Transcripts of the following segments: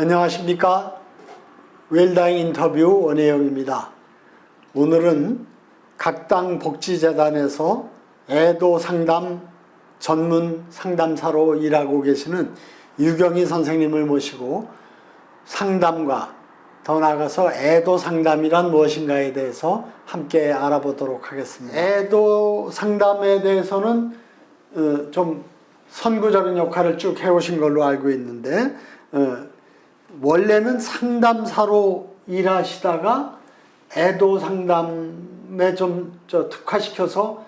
안녕하십니까. 웰다잉 인터뷰 원혜영입니다. 오늘은 각당 복지재단에서 애도 상담 전문 상담사로 일하고 계시는 유경희 선생님을 모시고 상담과 더 나아가서 애도 상담이란 무엇인가에 대해서 함께 알아보도록 하겠습니다. 애도 상담에 대해서는 좀 선구적인 역할을 쭉 해오신 걸로 알고 있는데 원래는 상담사로 일하시다가 애도 상담에 좀 특화시켜서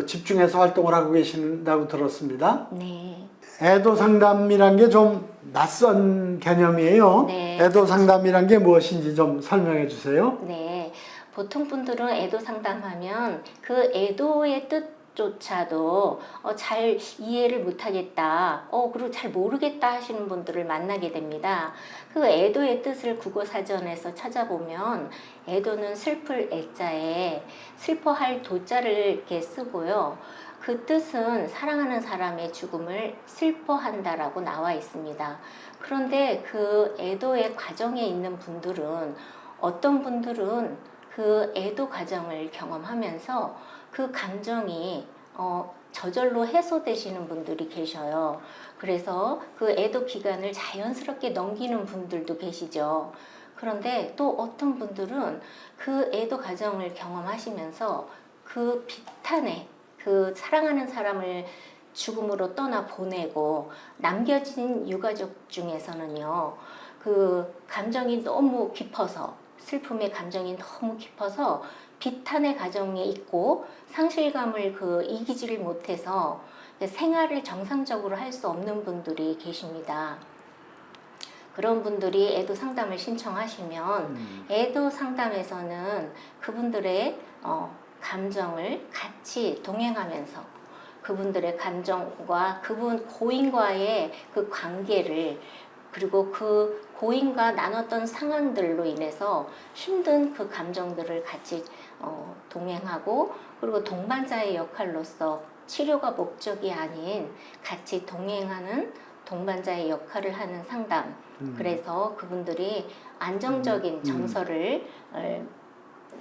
집중해서 활동을 하고 계신다고 들었습니다. 네. 애도 상담이란 게 좀 낯선 개념이에요. 네. 애도 상담이란 게 무엇인지 좀 설명해 주세요. 네. 보통 분들은 애도 상담하면 그 애도의 뜻조차도 잘 이해를 못하겠다, 그리고 잘 모르겠다 하시는 분들을 만나게 됩니다. 그 애도의 뜻을 국어사전에서 찾아보면 애도는 슬플 애자에 슬퍼할 도자를 이렇게 쓰고요. 그 뜻은 사랑하는 사람의 죽음을 슬퍼한다라고 나와 있습니다. 그런데 그 애도의 과정에 있는 분들은 어떤 분들은 그 애도 과정을 경험하면서 그 감정이 저절로 해소되시는 분들이 계셔요. 그래서 그 애도 기간을 자연스럽게 넘기는 분들도 계시죠. 그런데 또 어떤 분들은 그 애도 과정을 경험하시면서 그 비탄에 그 사랑하는 사람을 죽음으로 떠나 보내고 남겨진 유가족 중에서는요, 그 감정이 너무 깊어서, 슬픔의 감정이 너무 깊어서 비탄의 과정에 있고 상실감을 이기지를 못해서 생활을 정상적으로 할 수 없는 분들이 계십니다. 그런 분들이 애도 상담을 신청하시면 애도 상담에서는 그분들의 감정을 같이 동행하면서 그분들의 감정과 그분 고인과의 그 관계를, 그리고 그 고인과 나눴던 상황들로 인해서 힘든 그 감정들을 같이 동행하고, 그리고 동반자의 역할로서 치료가 목적이 아닌 같이 동행하는 동반자의 역할을 하는 상담. 그래서 그분들이 안정적인 정서를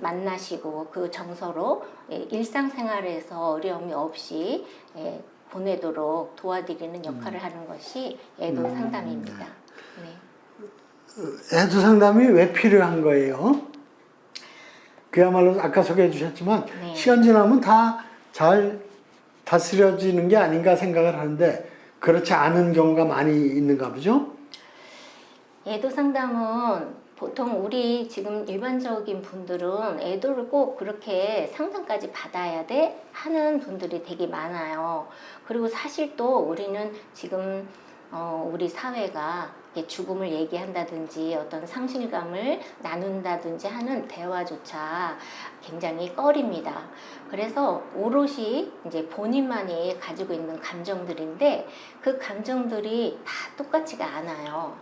만나시고 그 정서로 일상생활에서 어려움이 없이 보내도록 도와드리는 역할을 하는 것이 애도 상담입니다. 네. 애도 상담이 왜 필요한 거예요? 그야말로 아까 소개해 주셨지만 네. 시간 지나면 다 잘 다스려지는 게 아닌가 생각을 하는데 그렇지 않은 경우가 많이 있는가 보죠? 애도 상담은 보통 우리 지금 일반적인 분들은 애도를 꼭 그렇게 상담까지 받아야 돼 하는 분들이 되게 많아요. 그리고 사실 또 우리는 지금 우리 사회가 죽음을 얘기한다든지 어떤 상실감을 나눈다든지 하는 대화조차 굉장히 꺼립니다. 그래서 오롯이 이제 본인만이 가지고 있는 감정들인데 그 감정들이 다 똑같지가 않아요.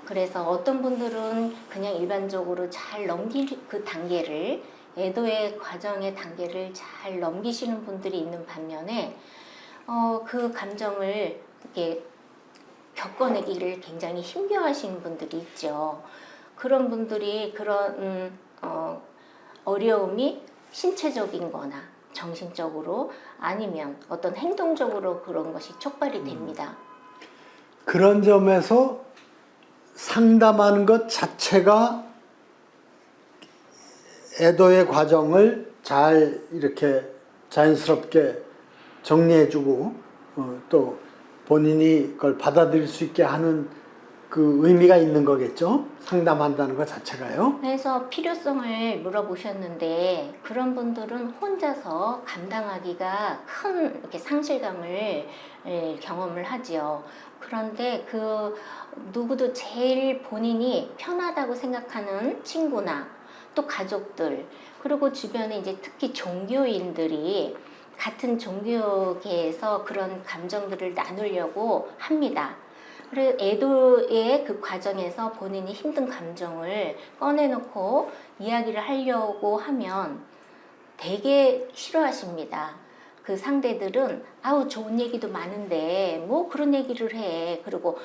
그래서 어떤 분들은 그냥 일반적으로 잘 넘긴 그 단계를, 애도의 과정의 단계를 잘 넘기시는 분들이 있는 반면에 그 감정을 이렇게 겪어내기를 굉장히 힘겨워하시는 분들이 있죠. 그런 분들이 그런 어려움이 신체적인 거나 정신적으로 아니면 어떤 행동적으로 그런 것이 촉발이 됩니다. 그런 점에서 상담하는 것 자체가 애도의 과정을 잘 이렇게 자연스럽게 정리해주고 또 본인이 그걸 받아들일 수 있게 하는 그 의미가 있는 거겠죠? 상담한다는 것 자체가요. 그래서 필요성을 물어보셨는데 그런 분들은 혼자서 감당하기가 큰 이렇게 상실감을 경험을 하지요. 그런데 그 누구도 제일 본인이 편하다고 생각하는 친구나 또 가족들, 그리고 주변에 이제 특히 종교인들이 같은 종교계에서 그런 감정들을 나누려고 합니다. 그래서 애도의 그 과정에서 본인이 힘든 감정을 꺼내놓고 이야기를 하려고 하면 되게 싫어하십니다. 그 상대들은 아우 좋은 얘기도 많은데 뭐 그런 얘기를 해. 그리고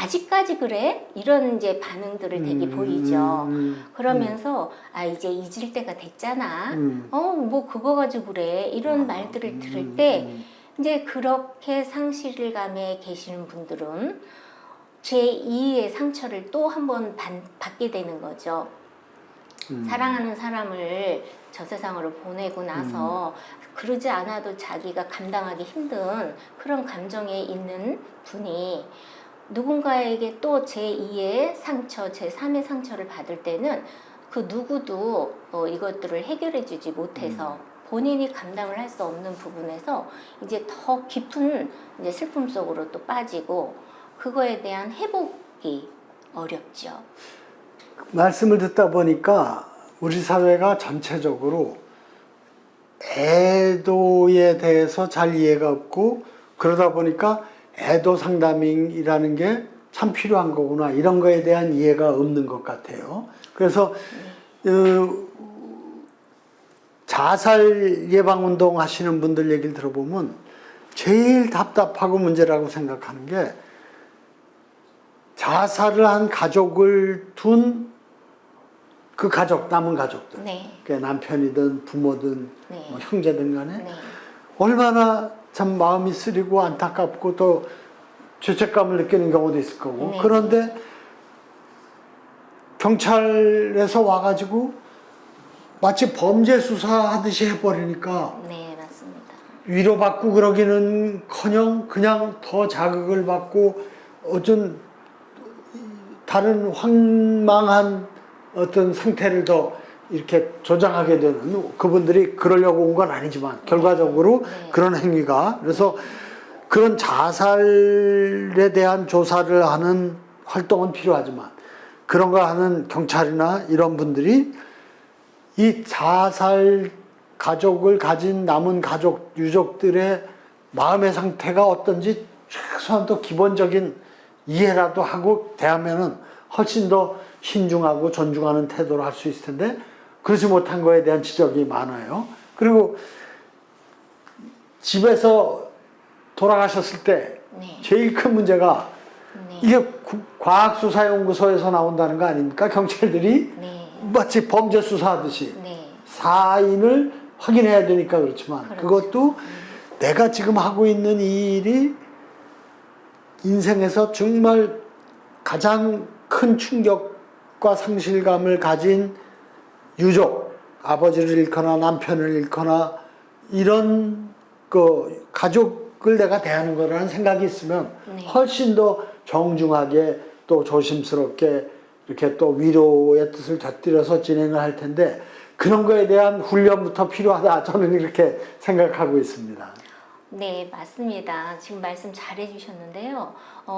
아직까지 그래? 이런 이제 반응들을 되게 보이죠. 그러면서 아 이제 잊을 때가 됐잖아. 뭐 그거 가지고 그래. 이런 말들을 들을 때 이제 그렇게 상실감에 계시는 분들은 제2의 상처를 또 한 번 받게 되는 거죠. 사랑하는 사람을 저 세상으로 보내고 나서 그러지 않아도 자기가 감당하기 힘든 그런 감정에 있는 분이 누군가에게 또 제2의 상처, 제3의 상처를 받을 때는 그 누구도 이것들을 해결해 주지 못해서 본인이 감당을 할 수 없는 부분에서 이제 더 깊은 이제 슬픔 속으로 또 빠지고 그거에 대한 회복이 어렵죠. 말씀을 듣다 보니까 우리 사회가 전체적으로 애도에 대해서 잘 이해가 없고 그러다 보니까 애도 상담이라는 게 참 필요한 거구나 이런 거에 대한 이해가 없는 것 같아요. 그래서 자살 예방 운동 하시는 분들 얘기를 들어보면 제일 답답하고 문제라고 생각하는 게 자살을 한 가족을 둔 그 가족, 남은 가족들, 네. 그러니까 남편이든 부모든 네. 뭐 형제든 간에 네. 얼마나 참 마음이 쓰리고 안타깝고 또 죄책감을 느끼는 경우도 있을 거고 네. 그런데 경찰에서 와가지고 마치 범죄 수사하듯이 해버리니까 네, 맞습니다. 위로받고 그러기는커녕 그냥 더 자극을 받고 어떤 다른 황망한 어떤 상태를 더 이렇게 조장하게 되는 그분들이 그러려고 온 건 아니지만 결과적으로 네. 그런 행위가 그래서 그런 자살에 대한 조사를 하는 활동은 필요하지만 그런 거 하는 경찰이나 이런 분들이 이 자살 가족을 가진 남은 가족 유족들의 마음의 상태가 어떤지 최소한 또 기본적인 이해라도 하고 대하면은 훨씬 더 신중하고 존중하는 태도를 할 수 있을 텐데 그러지 못한 거에 대한 지적이 많아요. 그리고 집에서 돌아가셨을 때 네. 제일 큰 문제가 네. 이게 과학수사연구소에서 나온다는 거 아닙니까? 경찰들이 네. 마치 범죄 수사하듯이 네. 사인을 확인해야 되니까 그렇지만 그렇죠. 그것도 내가 지금 하고 있는 이 일이 인생에서 정말 가장 큰 충격과 상실감을 가진 유족, 아버지를 잃거나 남편을 잃거나 이런 그 가족을 내가 대하는 거라는 생각이 있으면 네. 훨씬 더 정중하게 또 조심스럽게 이렇게 또 위로의 뜻을 곁들여서 진행을 할 텐데 그런 거에 대한 훈련부터 필요하다 저는 이렇게 생각하고 있습니다. 네, 맞습니다. 지금 말씀 잘 해주셨는데요.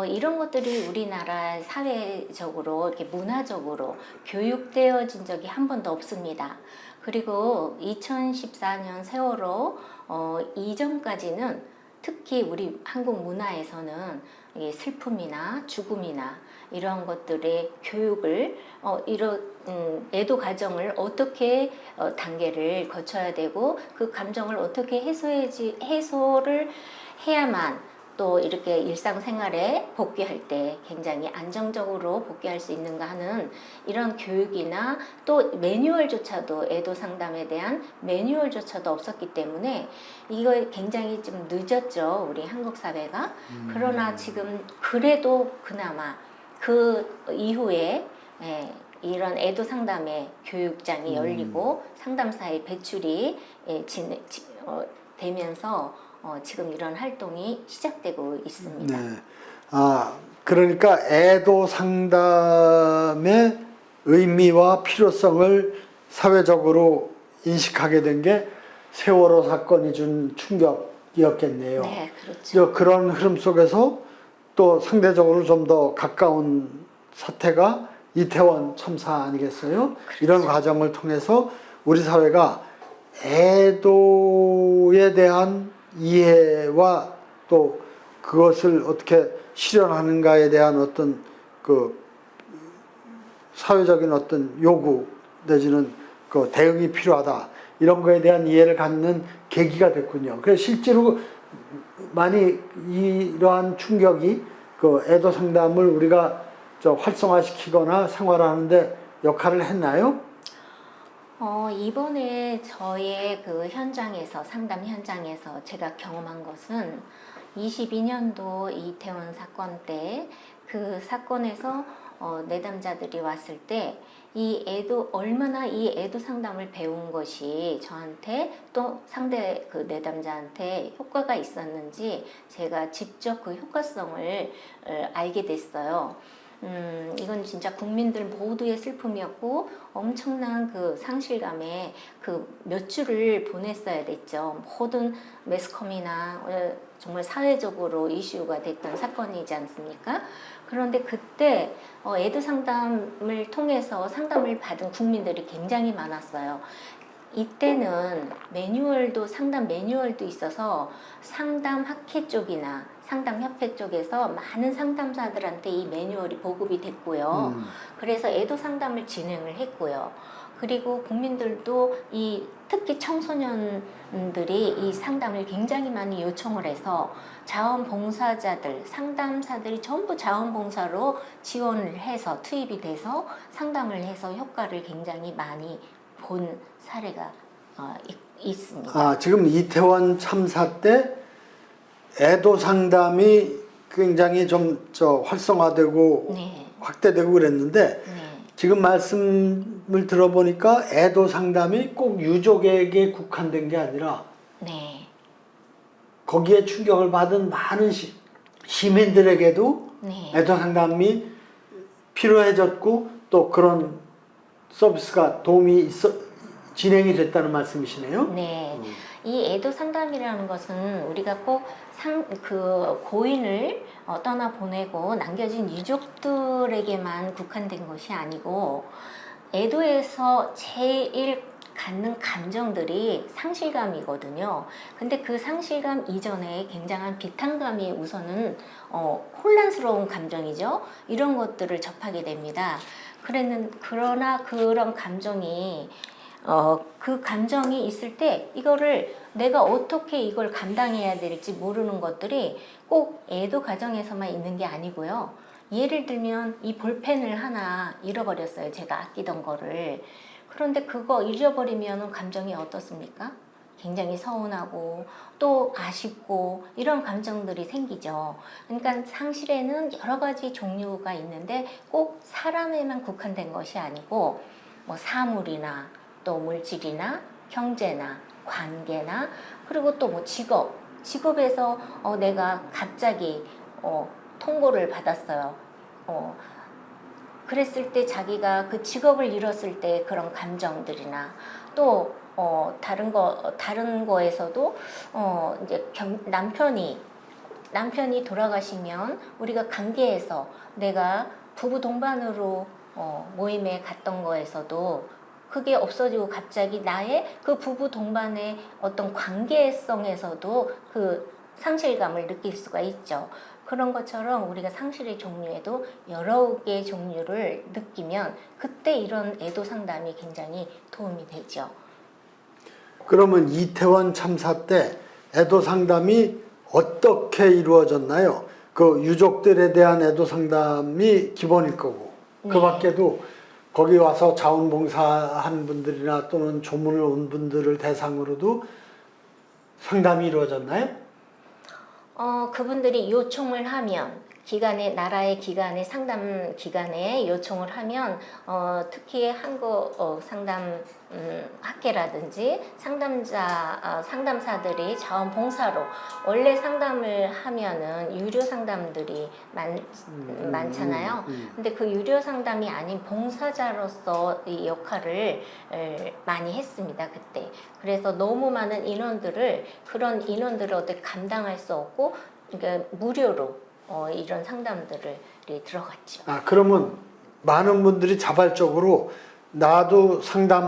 이런 것들이 우리나라 사회적으로, 이렇게 문화적으로 교육되어진 적이 한 번도 없습니다. 그리고 2014년 세월호 이전까지는 특히 우리 한국 문화에서는 이게 슬픔이나 죽음이나 이런 것들의 교육을 애도 과정을 어떻게 단계를 거쳐야 되고 그 감정을 어떻게 해소를 해야만 또 이렇게 일상생활에 복귀할 때 굉장히 안정적으로 복귀할 수 있는가 하는 이런 교육이나 또 매뉴얼조차도 애도 상담에 대한 매뉴얼조차도 없었기 때문에 이거 굉장히 좀 늦었죠, 우리 한국 사회가. 그러나 지금 그래도 그나마 그 이후에 이런 애도 상담의 교육장이 열리고 상담사의 배출이 되면서 지금 이런 활동이 시작되고 있습니다. 네. 그러니까 애도 상담의 의미와 필요성을 사회적으로 인식하게 된 게 세월호 사건이 준 충격이었겠네요. 네, 그렇죠. 그런 흐름 속에서 또 상대적으로 좀 더 가까운 사태가 이태원 참사 아니겠어요? 그렇죠. 이런 과정을 통해서 우리 사회가 애도에 대한 이해와 또 그것을 어떻게 실현하는가에 대한 어떤 그 사회적인 어떤 요구 내지는 그 대응이 필요하다 이런 거에 대한 이해를 갖는 계기가 됐군요. 그래서 실제로 많이 이러한 충격이 그 애도 상담을 우리가 활성화시키거나 생활하는데 역할을 했나요? 이번에 저의 그 현장에서, 상담 현장에서 제가 경험한 것은 22년도 이태원 사건 때 그 사건에서 내담자들이 왔을 때 얼마나 이 애도 상담을 배운 것이 저한테 또 상대 그 내담자한테 효과가 있었는지 제가 직접 그 효과성을 알게 됐어요. 이건 진짜 국민들 모두의 슬픔이었고 엄청난 그 상실감에 그 몇 주를 보냈어야 됐죠. 모든 매스컴이나 정말 사회적으로 이슈가 됐던 사건이지 않습니까? 그런데 그때 애도 상담을 통해서 상담을 받은 국민들이 굉장히 많았어요. 이때는 상담 매뉴얼도 있어서 상담학회 쪽이나 상담협회 쪽에서 많은 상담사들한테 이 매뉴얼이 보급이 됐고요. 그래서 애도 상담을 진행을 했고요. 그리고 국민들도 특히 청소년들이 이 상담을 굉장히 많이 요청을 해서 자원봉사자들, 상담사들이 전부 자원봉사로 지원을 해서 투입이 돼서 상담을 해서 효과를 굉장히 많이 본 사례가 있습니다. 지금 이태원 참사 때 애도 상담이 굉장히 좀 활성화되고 네. 확대되고 그랬는데 네. 지금 말씀을 들어보니까 애도 상담이 꼭 유족에게 국한된 게 아니라 네. 거기에 충격을 받은 많은 시민들에게도 네. 애도 상담이 필요해졌고 또 그런 서비스가 진행이 됐다는 말씀이시네요. 네. 이 애도 상담이라는 것은 우리가 꼭 그 고인을 떠나보내고 남겨진 유족들에게만 국한된 것이 아니고 애도에서 제일 갖는 감정들이 상실감이거든요. 근데 그 상실감 이전에 굉장한 비탄감이 우선은 혼란스러운 감정이죠. 이런 것들을 접하게 됩니다. 그러나 그런 감정이 그 감정이 있을 때 이거를 내가 어떻게 이걸 감당해야 될지 모르는 것들이 꼭 애도 과정에서만 있는 게 아니고요. 예를 들면 이 볼펜을 하나 잃어버렸어요. 제가 아끼던 거를. 그런데 그거 잃어버리면 감정이 어떻습니까? 굉장히 서운하고 또 아쉽고 이런 감정들이 생기죠. 그러니까 상실에는 여러 가지 종류가 있는데 꼭 사람에만 국한된 것이 아니고 뭐 사물이나 또 물질이나 경제나 관계나 그리고 또 뭐 직업에서 내가 갑자기 통보를 받았어요. 그랬을 때 자기가 그 직업을 잃었을 때 그런 감정들이나 또 다른 거에서도 이제 남편이 돌아가시면 우리가 관계에서 내가 부부 동반으로 모임에 갔던 거에서도 그게 없어지고 갑자기 나의 그 부부 동반의 어떤 관계성에서도 그 상실감을 느낄 수가 있죠. 그런 것처럼 우리가 상실의 종류에도 여러 개의 종류를 느끼면 그때 이런 애도 상담이 굉장히 도움이 되죠. 그러면 이태원 참사 때 애도 상담이 어떻게 이루어졌나요? 그 유족들에 대한 애도 상담이 기본일 거고 그 밖에도 거기 와서 자원봉사한 분들이나 또는 조문을 온 분들을 대상으로도 상담이 이루어졌나요? 그분들이 요청을 하면 나라의 기관에 상담 기관에 요청을 하면 특히 상담 학회라든지 상담사들이 자원봉사로 원래 상담을 하면은 유료 상담들이 많잖아요. 근데 그 유료 상담이 아닌 봉사자로서 이 역할을 많이 했습니다 그때. 그래서 너무 많은 그런 인원들을 어떻게 감당할 수 없고 그러니까 무료로 이런 상담들이 들어갔죠. 그러면 많은 분들이 자발적으로 나도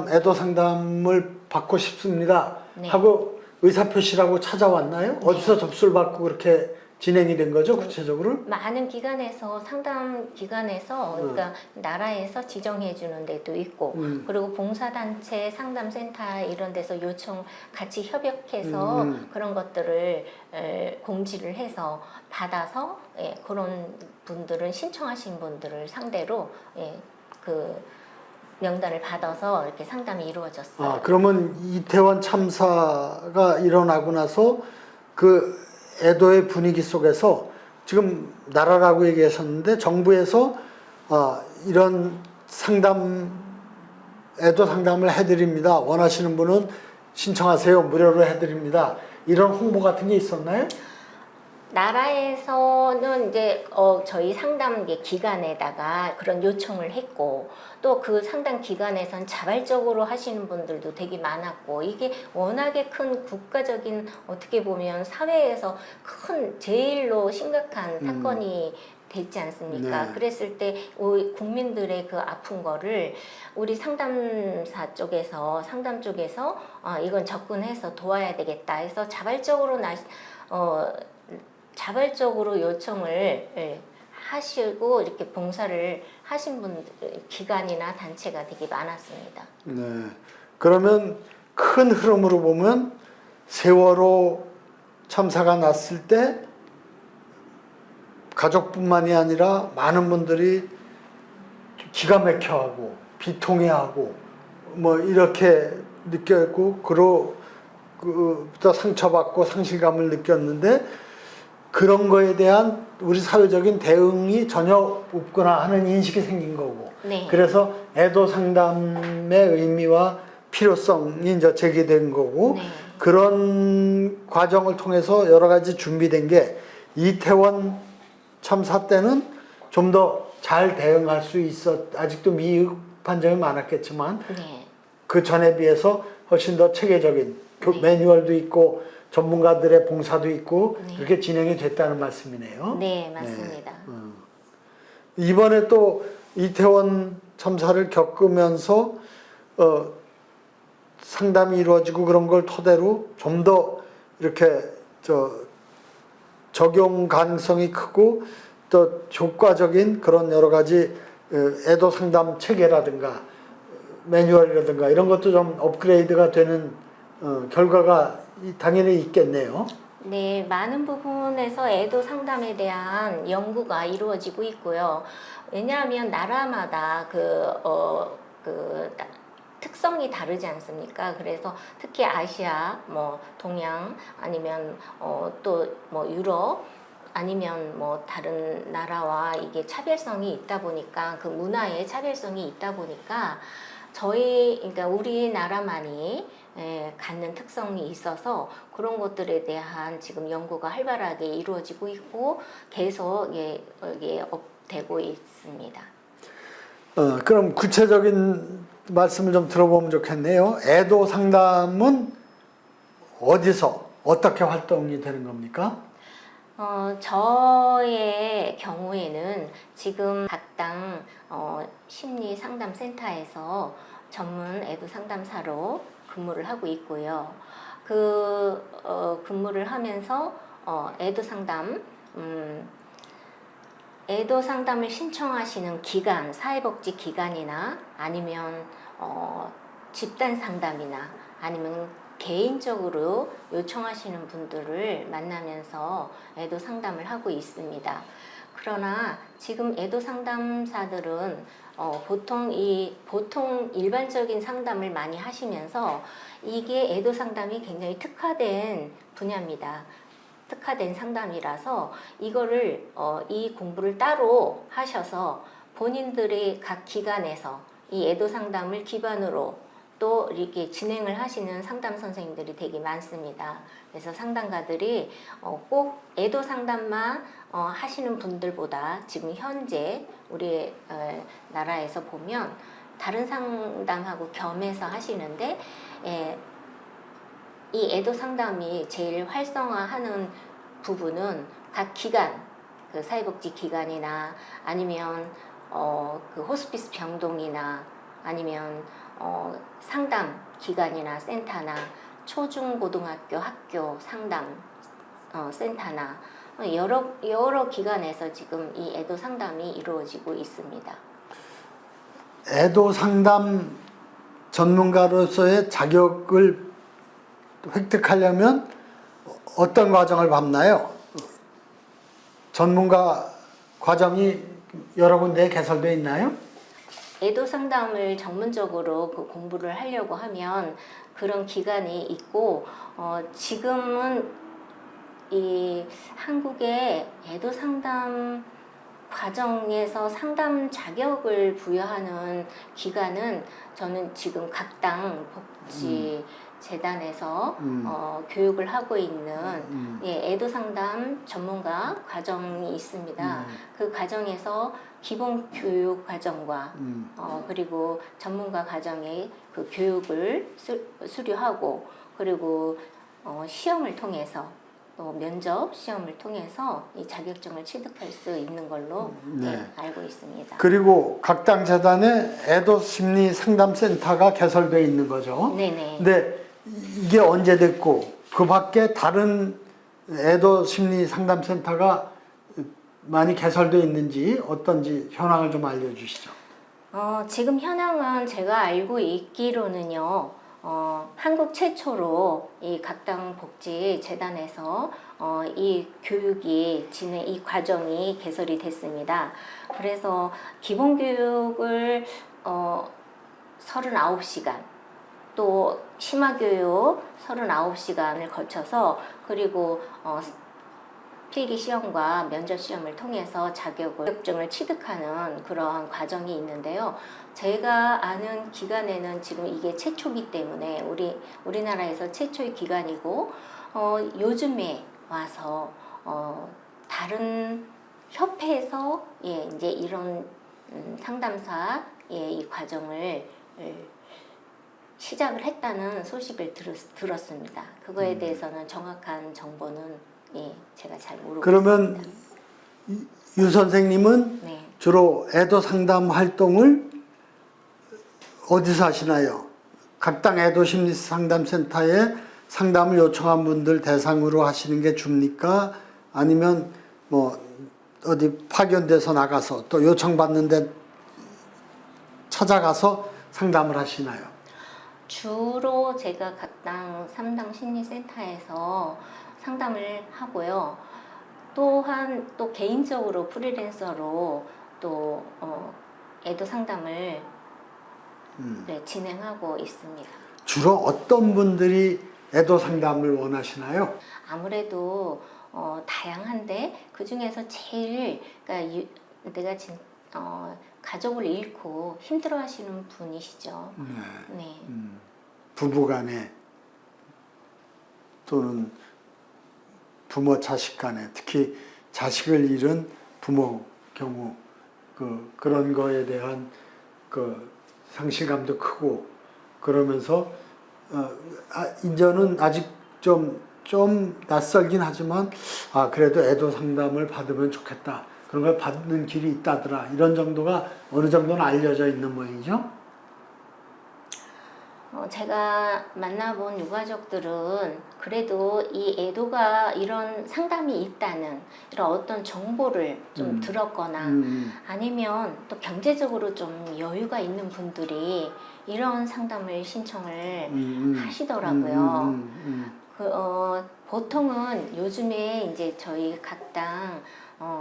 애도 상담을 받고 싶습니다. 네. 하고 의사표시라고 찾아왔나요? 어디서 접수를 받고 그렇게 진행이 된 거죠, 구체적으로? 많은 기관에서 상담 기관에서 그러니까 나라에서 지정해 주는 데도 있고 그리고 봉사단체 상담센터 이런 데서 요청 같이 협력해서 그런 것들을 공지를 해서 받아서 예, 그런 분들은 신청하신 분들을 상대로 예, 그 명단을 받아서 이렇게 상담이 이루어졌어요. 아, 그러면 이태원 참사가 일어나고 나서 그 애도의 분위기 속에서 지금 나라라고 얘기하셨는데 정부에서 이런 애도 상담을 해드립니다. 원하시는 분은 신청하세요. 무료로 해드립니다. 이런 홍보 같은 게 있었나요? 나라에서는 이제 저희 상담 기관에다가 그런 요청을 했고 또 그 상담 기관에선 자발적으로 하시는 분들도 되게 많았고 이게 워낙에 큰 국가적인 어떻게 보면 사회에서 큰 제일로 심각한 사건이 됐지 않습니까? 네. 그랬을 때 우리 국민들의 그 아픈 거를 우리 상담사 쪽에서 상담 쪽에서 이건 접근해서 도와야 되겠다 해서 자발적으로 요청을 하시고 이렇게 봉사를 하신 분들 기관이나 단체가 되게 많았습니다. 네. 그러면 큰 흐름으로 보면 세월호 참사가 났을 때 가족뿐만이 아니라 많은 분들이 기가 막혀하고 비통해하고 뭐 이렇게 느꼈고 그로부터 상처받고 상실감을 느꼈는데 그런 거에 대한 우리 사회적인 대응이 전혀 없구나 하는 인식이 생긴 거고 네. 그래서 애도 상담의 의미와 필요성이 이제 제기된 거고 네. 그런 과정을 통해서 여러 가지 준비된 게 이태원 참사 때는 좀 더 잘 대응할 수 아직도 미흡한 점이 많았겠지만 네. 그 전에 비해서 훨씬 더 체계적인 네. 매뉴얼도 있고 전문가들의 봉사도 있고 네. 그렇게 진행이 됐다는 말씀이네요. 네, 맞습니다. 이번에 또 이태원 참사를 겪으면서 상담이 이루어지고 그런 걸 토대로 좀 더 이렇게 적용 가능성이 크고 또 효과적인 그런 여러 가지 애도 상담 체계라든가 매뉴얼이라든가 이런 것도 좀 업그레이드가 되는 결과가 당연히 있겠네요. 네, 많은 부분에서 애도 상담에 대한 연구가 이루어지고 있고요. 왜냐하면 나라마다 특성이 다르지 않습니까? 그래서 특히 아시아, 뭐 동양 아니면 또 뭐 유럽 아니면 뭐 다른 나라와 이게 차별성이 있다 보니까 그 문화의 차별성이 있다 보니까 그러니까 우리나라만이 갖는 특성이 있어서 그런 것들에 대한 지금 연구가 활발하게 이루어지고 있고 계속 되고 있습니다. 그럼 구체적인 말씀을 좀 들어보면 좋겠네요. 애도 상담은 어디서 어떻게 활동이 되는 겁니까? 저의 경우에는 지금 각당 심리 상담 센터에서 전문 애도 상담사로 근무를 하고 있고요. 근무를 하면서 애도 상담을 신청하시는 기관, 사회복지 기관이나 아니면 집단 상담이나 아니면 개인적으로 요청하시는 분들을 만나면서 애도 상담을 하고 있습니다. 그러나 지금 애도 상담사들은 보통 일반적인 상담을 많이 하시면서 이게 애도 상담이 굉장히 특화된 분야입니다. 특화된 상담이라서 이거를 이 공부를 따로 하셔서 본인들의 각 기관에서 이 애도 상담을 기반으로 또 이렇게 진행을 하시는 상담 선생님들이 되게 많습니다. 그래서 상담가들이 꼭 애도 상담만 하시는 분들보다 지금 현재 우리 나라에서 보면 다른 상담하고 겸해서 하시는데 이 애도 상담이 제일 활성화하는 부분은 각 기관, 그 사회복지 기관이나 아니면 그 호스피스 병동이나 아니면 상담 기관이나 센터나 초중고등학교 학교 상담 센터나 여러 기관에서 지금 이 애도 상담이 이루어지고 있습니다. 애도 상담 전문가로서의 자격을 획득하려면 어떤 과정을 밟나요? 전문가 과정이 여러 군데에 개설되어 있나요? 애도 상담을 전문적으로 그 공부를 하려고 하면 그런 기간이 있고, 지금은 이 한국의 애도 상담 과정에서 상담 자격을 부여하는 기관은 저는 지금 각 당 복지 재단에서 교육을 하고 있는 애도 상담 전문가 과정이 있습니다. 그 과정에서 기본 교육 과정과 그리고 전문가 과정의 그 교육을 수료하고 그리고 시험을 통해서 또 면접 시험을 통해서 이 자격증을 취득할 수 있는 걸로 알고 있습니다. 그리고 각 당 재단에 애도 심리 상담센터가 개설되어 있는 거죠. 네네. 근데 이게 언제 됐고 그 밖에 다른 애도 심리 상담센터가 많이 개설되어 있는지 어떤지 현황을 좀 알려주시죠. 지금 현황은 제가 알고 있기로는요. 한국 최초로 이 각당 복지 재단에서 이 교육이 이 과정이 개설이 됐습니다. 그래서 기본 교육을 39시간 또 심화 교육 39시간을 거쳐서 그리고 필기 시험과 면접 시험을 통해서 자격증을 취득하는 그런 과정이 있는데요. 제가 아는 기간에는 지금 이게 최초기 때문에 우리나라에서 최초의 기간이고 요즘에 와서 다른 협회에서 이제 이런 상담사 이 과정을 시작을 했다는 소식을 들었습니다. 그거에 대해서는 정확한 정보는 제가 잘 모르고 그러면 있습니다. 유 선생님은 네. 주로 애도 상담 활동을 어디서 하시나요? 각당 애도 심리 상담센터에 상담을 요청한 분들 대상으로 하시는 게 줍니까? 아니면 뭐 어디 파견돼서 나가서 또 요청받는데 찾아가서 상담을 하시나요? 주로 제가 각당 3당 심리센터에서 상담을 하고요. 또한 또 개인적으로 프리랜서로 또 애도 상담을 진행하고 있습니다. 주로 어떤 분들이 애도 상담을 원하시나요? 아무래도 다양한데 그 중에서 제일 그러니까 내가 가족을 잃고 힘들어하시는 분이시죠. 네. 부부간에 또는 부모 자식 간에 특히 자식을 잃은 부모 경우 그런 거에 대한 그 상실감도 크고 그러면서 이제는 아직 좀 낯설긴 하지만 그래도 애도 상담을 받으면 좋겠다. 그런 걸 받는 길이 있다더라. 이런 정도가 어느 정도는 알려져 있는 모양이죠. 제가 만나본 유가족들은 그래도 이 애도가 이런 상담이 있다는 이런 어떤 정보를 좀 들었거나 아니면 또 경제적으로 좀 여유가 있는 분들이 이런 상담을 신청을 하시더라고요. 보통은 요즘에 이제 저희 각당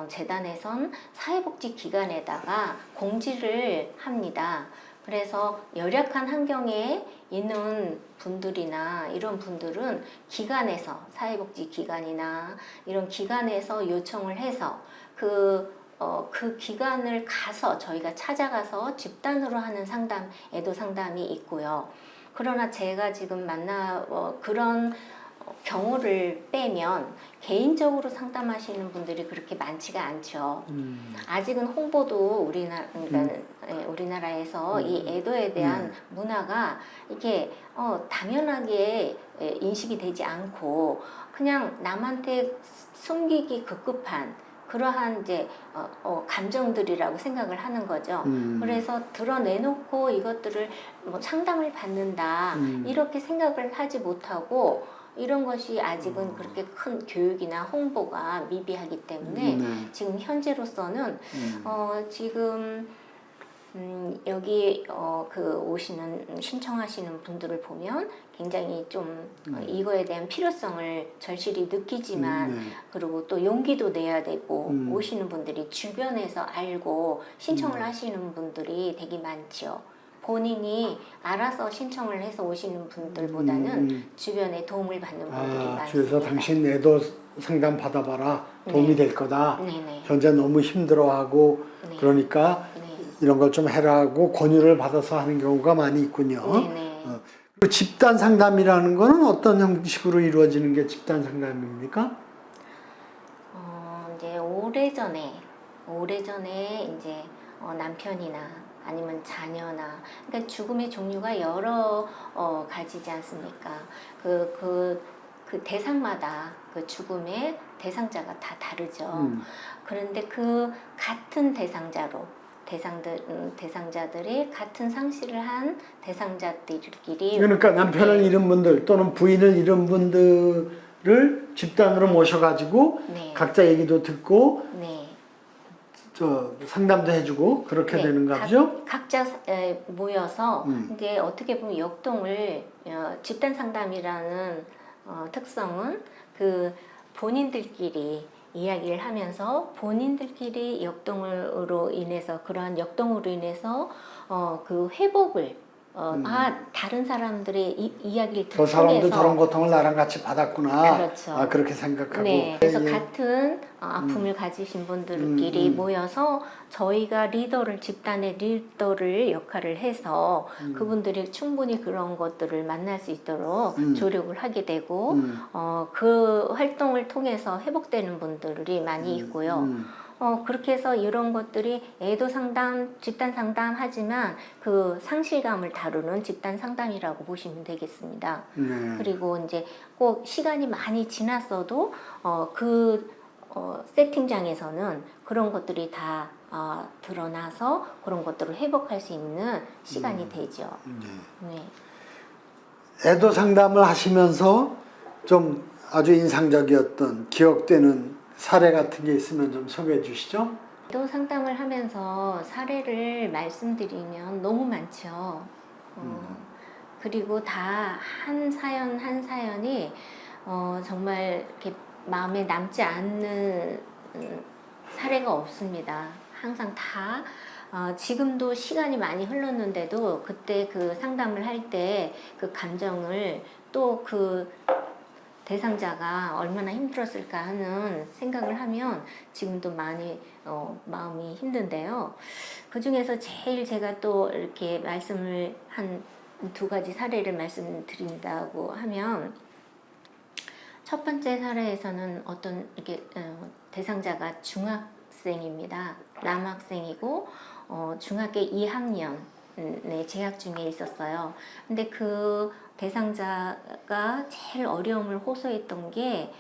재단에선 사회복지기관에다가 공지를 합니다. 그래서 열악한 환경에 있는 분들이나 이런 분들은 기관에서 사회복지기관이나 이런 기관에서 요청을 해서 그 기관을 가서 저희가 찾아가서 집단으로 하는 상담, 애도 상담이 있고요. 그러나 제가 지금 그런 경우를 빼면 개인적으로 상담하시는 분들이 그렇게 많지가 않죠. 아직은 홍보도 우리나라에서 이 애도에 대한 문화가 이게 당연하게 인식이 되지 않고 그냥 남한테 숨기기 급급한 그러한 이제 감정들이라고 생각을 하는 거죠. 그래서 드러내놓고 이것들을 뭐 상담을 받는다 이렇게 생각을 하지 못하고 이런 것이 아직은 그렇게 큰 교육이나 홍보가 미비하기 때문에 지금 현재로서는 지금 여기 그 오시는 신청하시는 분들을 보면 굉장히 좀 이거에 대한 필요성을 절실히 느끼지만 그리고 또 용기도 내야 되고 오시는 분들이 주변에서 알고 신청을 하시는 분들이 되게 많죠. 본인이 알아서 신청을 해서 오시는 분들보다는 주변에 도움을 받는 분들이 많습니다. 주에서 당신 애도 상담 받아봐라. 도움이 네. 될 거다. 네네. 현재 너무 힘들어하고 네. 그러니까 네. 이런 걸 좀 해라고 권유를 받아서 하는 경우가 많이 있군요. 네네. 그리고 집단 상담이라는 거는 어떤 형식으로 이루어지는 게 집단 상담입니까? 이제 오래전에 이제 남편이나 아니면 자녀나 그러니까 죽음의 종류가 여러 가지지 않습니까? 그 대상마다 그 죽음의 대상자가 다 다르죠. 그런데 그 같은 대상자들이 같은 상실을 한 대상자들끼리 그러니까 남편을 네. 잃은 분들 또는 부인을 잃은 분들을 집단으로 모셔가지고 네. 각자 얘기도 듣고 네. 상담도 해주고 그렇게 네, 되는가 보죠? 각자 모여서 이제 어떻게 보면 역동을 집단 상담이라는 특성은 그 본인들끼리 이야기를 하면서 본인들끼리 역동으로 인해서 그러한 역동으로 인해서 그 회복을 다른 사람들의 이야기를 저 사람도 통해서 저런 고통을 나랑 같이 받았구나. 그렇죠. 그렇게 생각하고. 네, 그래서 예. 같은 아픔을 가지신 분들끼리 모여서 저희가 집단의 리더를 역할을 해서 그분들이 충분히 그런 것들을 만날 수 있도록 조력을 하게 되고 그 활동을 통해서 회복되는 분들이 많이 있고요. 그렇게 해서 이런 것들이 애도 상담, 집단 상담 하지만 그 상실감을 다루는 집단 상담이라고 보시면 되겠습니다. 그리고 이제 꼭 시간이 많이 지났어도 세팅장에서는 그런 것들이 다 드러나서 그런 것들을 회복할 수 있는 시간이 되죠. 네. 애도 상담을 하시면서 좀 아주 인상적이었던 기억되는 사례 같은 게 있으면 좀 소개해 주시죠. 애도 상담을 하면서 사례를 말씀드리면 너무 많죠. 그리고 다 한 사연이 정말 이렇게 마음에 남지 않는 사례가 없습니다. 항상 다 지금도 시간이 많이 흘렀는데도 그때 그 상담을 할 때 그 감정을 또 그 대상자가 얼마나 힘들었을까 하는 생각을 하면 지금도 많이 마음이 힘든데요. 그 중에서 제일 제가 또 이렇게 말씀을 한 두 가지 사례를 말씀드린다고 하면 첫 번째 사례에서는 어떤 이렇게 대상자가 중학생입니다. 남학생이고 중학교 2학년에 재학 중에 있었어요. 근데 그 대상자가 제일 어려움을 호소했던 게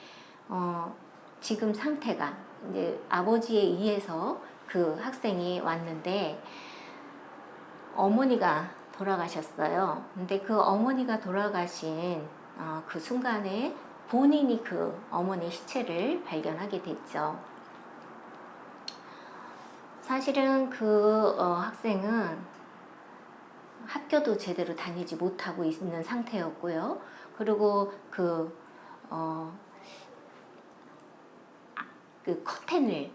지금 상태가 이제 아버지에 의해서 그 학생이 왔는데 어머니가 돌아가셨어요. 근데 그 어머니가 돌아가신 그 순간에 본인이 그 어머니 시체를 발견하게 됐죠. 사실은 그 학생은 학교도 제대로 다니지 못하고 있는 상태였고요. 그리고 그 커튼을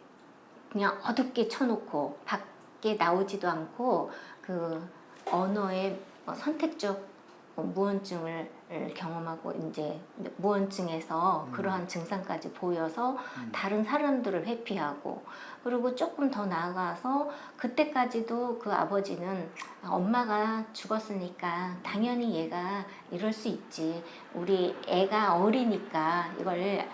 그냥 어둡게 쳐놓고 밖에 나오지도 않고 그 언어의 선택적 무언증을 경험하고 이제 무언증에서 그러한 증상까지 보여서 다른 사람들을 회피하고 그리고 조금 더 나아가서 그때까지도 그 아버지는 엄마가 죽었으니까 당연히 얘가 이럴 수 있지 우리 애가 어리니까 이걸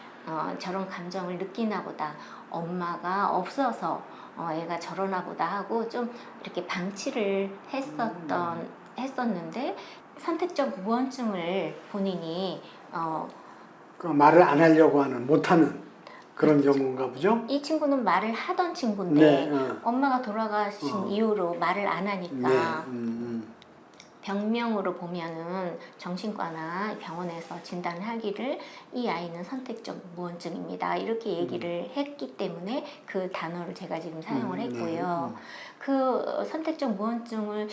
저런 감정을 느끼나 보다 엄마가 없어서 애가 저러나 보다 하고 좀 이렇게 방치를 했었는데 선택적 무언증을 본인이 그 말을 안 하려고 하는 못하는 그런 경우인가 보죠. 이 친구는 말을 하던 친구인데 네, 엄마가 돌아가신 이후로 말을 안 하니까 병명으로 보면은 정신과나 병원에서 진단을 하기를 이 아이는 선택적 무언증입니다. 이렇게 얘기를 했기 때문에 그 단어를 제가 지금 사용을 했고요. 그 선택적 무언증을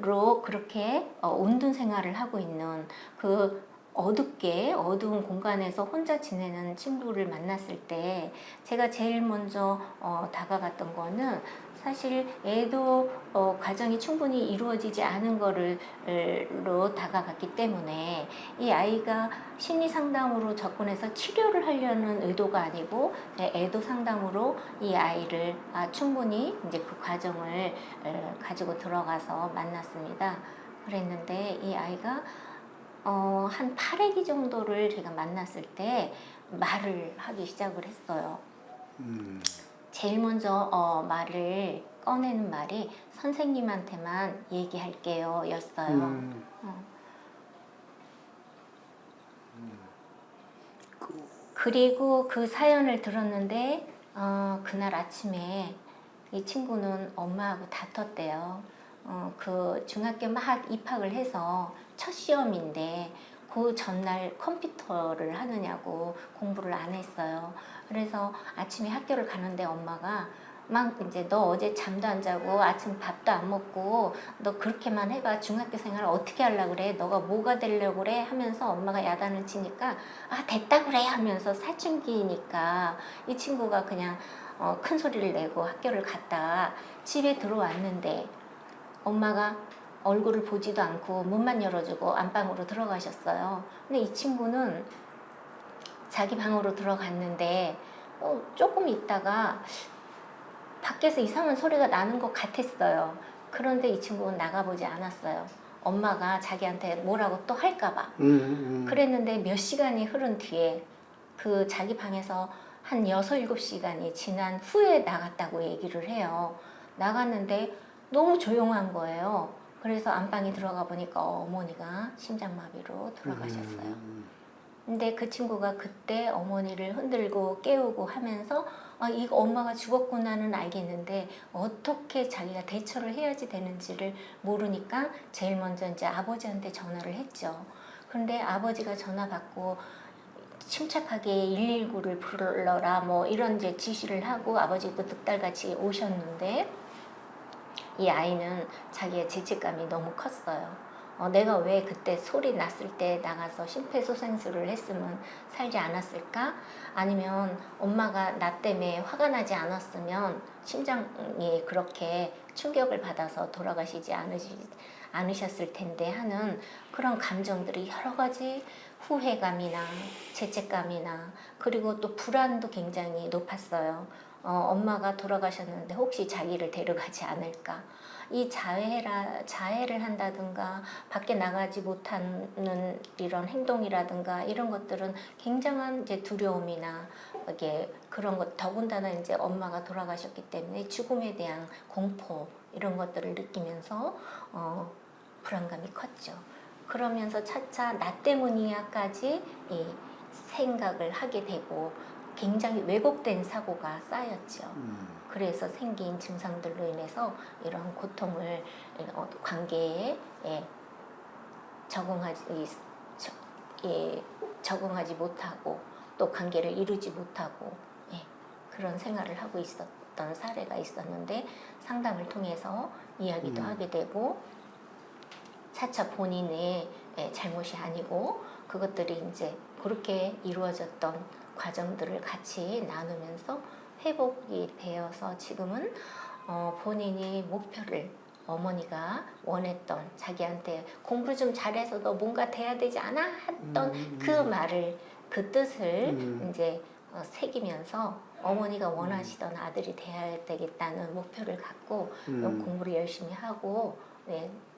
로 그렇게 온둔 생활을 하고 있는 그 어둡게 어두운 공간에서 혼자 지내는 친구를 만났을 때 제가 제일 먼저 다가갔던 거는 사실 애도 과정이 충분히 이루어지지 않은 거를로 다가갔기 때문에 이 아이가 심리 상담으로 접근해서 치료를 하려는 의도가 아니고 애도 상담으로 이 아이를 충분히 이제 그 과정을 가지고 들어가서 만났습니다. 그랬는데 이 아이가 한 8회기 정도를 제가 만났을 때 말을 하기 시작을 했어요. 제일 먼저 말을 꺼내는 말이 선생님한테만 얘기할게요 였어요. 그리고 그 사연을 들었는데 그날 아침에 이 친구는 엄마하고 다퉜대요. 그 중학교 막 입학을 해서 첫 시험인데 그 전날 컴퓨터를 하느냐고 공부를 안 했어요. 그래서 아침에 학교를 가는데 엄마가 막 이제 너 어제 잠도 안 자고 아침 밥도 안 먹고 너 그렇게만 해봐 중학교 생활 어떻게 하려고 그래 너가 뭐가 되려고 그래 하면서 엄마가 야단을 치니까 됐다 그래 하면서 사춘기니까 이 친구가 그냥 큰 소리를 내고 학교를 갔다가 집에 들어왔는데 엄마가 얼굴을 보지도 않고 문만 열어주고 안방으로 들어가셨어요. 근데 이 친구는 자기 방으로 들어갔는데 조금 있다가 밖에서 이상한 소리가 나는 것 같았어요. 그런데 이 친구는 나가보지 않았어요. 엄마가 자기한테 뭐라고 또 할까봐. 그랬는데 몇 시간이 흐른 뒤에 그 자기 방에서 한 6, 7시간이 지난 후에 나갔다고 얘기를 해요. 나갔는데 너무 조용한 거예요. 그래서 안방에 들어가 보니까 어머니가 심장마비로 돌아가셨어요. 근데 그 친구가 그때 어머니를 흔들고 깨우고 하면서 이거 엄마가 죽었구나는 알겠는데 어떻게 자기가 대처를 해야지 되는지를 모르니까 제일 먼저 이제 아버지한테 전화를 했죠. 그런데 아버지가 전화 받고 침착하게 119를 불러라 뭐 이런 이제 지시를 하고 아버지도 득달같이 오셨는데 이 아이는 자기의 죄책감이 너무 컸어요. 내가 왜 그때 소리 났을 때 나가서 심폐소생술을 했으면 살지 않았을까? 아니면 엄마가 나 때문에 화가 나지 않았으면 심장이 그렇게 충격을 받아서 돌아가시지 않으셨을 텐데 하는 그런 감정들이 여러 가지 후회감이나 죄책감이나 그리고 또 불안도 굉장히 높았어요. 엄마가 돌아가셨는데 혹시 자기를 데려가지 않을까? 이 자해를 한다든가 밖에 나가지 못하는 이런 행동이라든가 이런 것들은 굉장한 이제 두려움이나 이게 그런 것 더군다나 이제 엄마가 돌아가셨기 때문에 죽음에 대한 공포 이런 것들을 느끼면서 불안감이 컸죠. 그러면서 차차 나 때문이야까지 이 생각을 하게 되고 굉장히 왜곡된 사고가 쌓였죠. 그래서 생긴 증상들로 인해서 이런 고통을 관계에 적응하지 못하고 또 관계를 이루지 못하고 그런 생활을 하고 있었던 사례가 있었는데 상담을 통해서 이야기도 하게 되고 차차 본인의 잘못이 아니고 그것들이 이제 그렇게 이루어졌던 과정들을 같이 나누면서 회복이 되어서 지금은 본인이 목표를 어머니가 원했던 자기한테 공부 좀 잘해서 너 뭔가 돼야 되지 않아? 했던 그 말을 그 뜻을 이제 새기면서 어머니가 원하시던 아들이 돼야 되겠다는 목표를 갖고 공부를 열심히 하고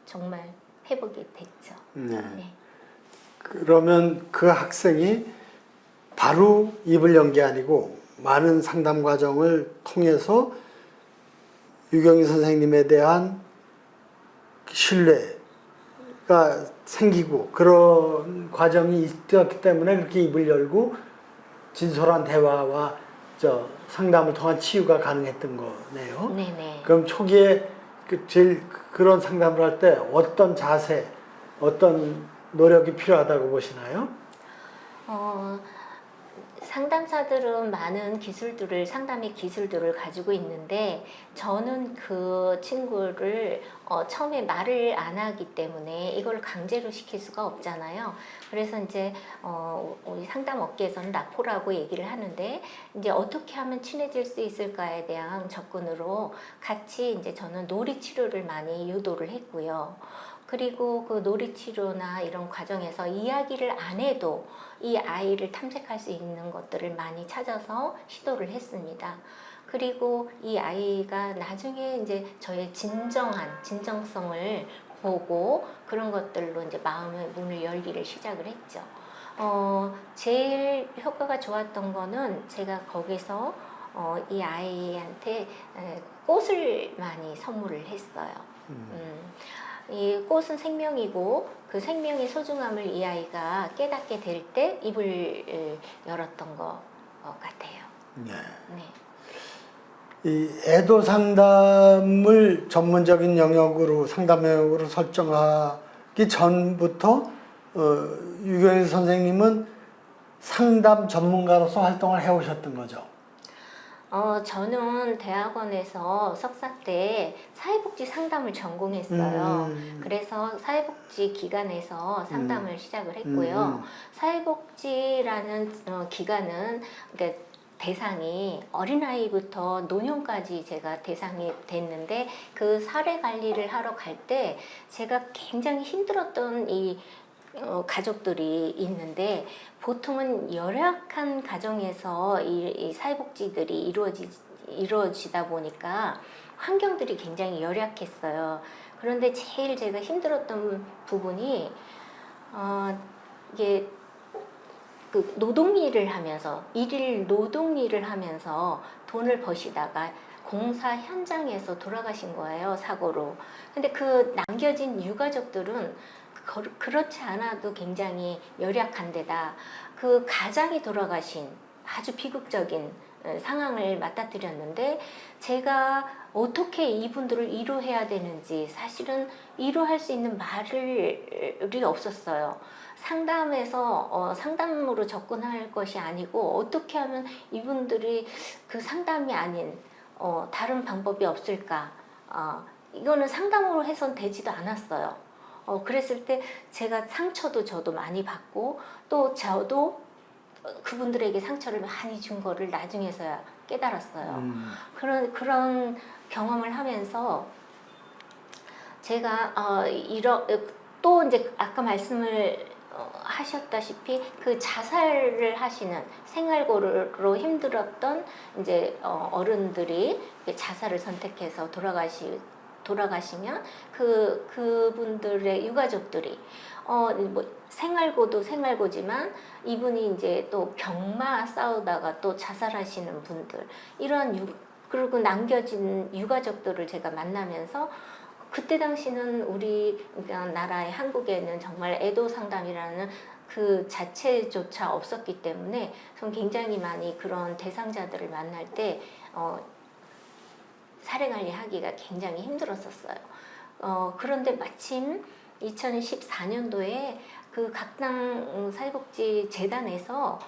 정말 회복이 됐죠. 네. 그러면 그 학생이 바로 입을 연 게 아니고 많은 상담 과정을 통해서 유경희 선생님에 대한 신뢰가 생기고 그런 과정이 있었기 때문에 그렇게 입을 열고 진솔한 대화와 상담을 통한 치유가 가능했던 거네요. 네네. 그럼 초기에 제일 그런 상담을 할 때 어떤 자세, 어떤 노력이 필요하다고 보시나요? 상담사들은 많은 기술들을, 상담의 기술들을 가지고 있는데, 저는 그 친구를 처음에 말을 안 하기 때문에 이걸 강제로 시킬 수가 없잖아요. 그래서 이제 우리 상담 업계에서는 라포라고 얘기를 하는데, 이제 어떻게 하면 친해질 수 있을까에 대한 접근으로 같이 이제 저는 놀이 치료를 많이 유도를 했고요. 그리고 그 놀이치료나 이런 과정에서 이야기를 안 해도 이 아이를 탐색할 수 있는 것들을 많이 찾아서 시도를 했습니다. 그리고 이 아이가 나중에 이제 저의 진정성을 보고 그런 것들로 이제 마음의 문을 열기를 시작을 했죠. 제일 효과가 좋았던 거는 제가 거기서 이 아이한테 꽃을 많이 선물을 했어요. 이 꽃은 생명이고 그 생명의 소중함을 이 아이가 깨닫게 될 때 입을 열었던 것 같아요. 네. 네. 이 애도 상담을 전문적인 영역으로 상담 영역으로 설정하기 전부터 유경희 선생님은 상담 전문가로서 활동을 해오셨던 거죠. 저는 대학원에서 석사 때 사회복지 상담을 전공했어요. 그래서 사회복지 기관에서 상담을 시작을 했고요. 사회복지라는 기관은 그러니까 대상이 어린아이부터 노년까지 제가 대상이 됐는데, 그 사례 관리를 하러 갈 때 제가 굉장히 힘들었던 이 가족들이 있는데, 보통은 열악한 가정에서 이 사회복지들이 이루어지다 보니까 환경들이 굉장히 열악했어요. 그런데 제일 제가 힘들었던 부분이 이게 그 노동일을 하면서 일일 노동일을 하면서 돈을 버시다가 공사 현장에서 돌아가신 거예요, 사고로. 근데 그 남겨진 유가족들은 그렇지 않아도 굉장히 열악한 데다 그 가장이 돌아가신 아주 비극적인 상황을 맞닥뜨렸는데, 제가 어떻게 이분들을 위로해야 되는지 사실은 위로할 수 있는 말이 없었어요. 상담에서 상담으로 접근할 것이 아니고 어떻게 하면 이분들이 그 상담이 아닌 다른 방법이 없을까, 이거는 상담으로 해선 되지도 않았어요. 그랬을 때 제가 상처도 저도 많이 받고, 또 저도 그분들에게 상처를 많이 준 거를 나중에서야 깨달았어요. 그런 경험을 하면서 제가 또 이제 아까 말씀을 하셨다시피 그 자살을 하시는, 생활고로 힘들었던 이제 어른들이 자살을 선택해서 돌아가시면 그분들의 유가족들이 뭐 생활고도 생활고지만 이분이 이제 또 병마 싸우다가 또 자살하시는 분들, 그리고 남겨진 유가족들을 제가 만나면서, 그때 당시는 우리 나라의 한국에는 정말 애도 상담이라는 그 자체조차 없었기 때문에 전 굉장히 많이 그런 대상자들을 만날 때 사례 관리하기가 굉장히 힘들었었어요. 그런데 마침 2014년도에 그 각당 사회복지 재단에서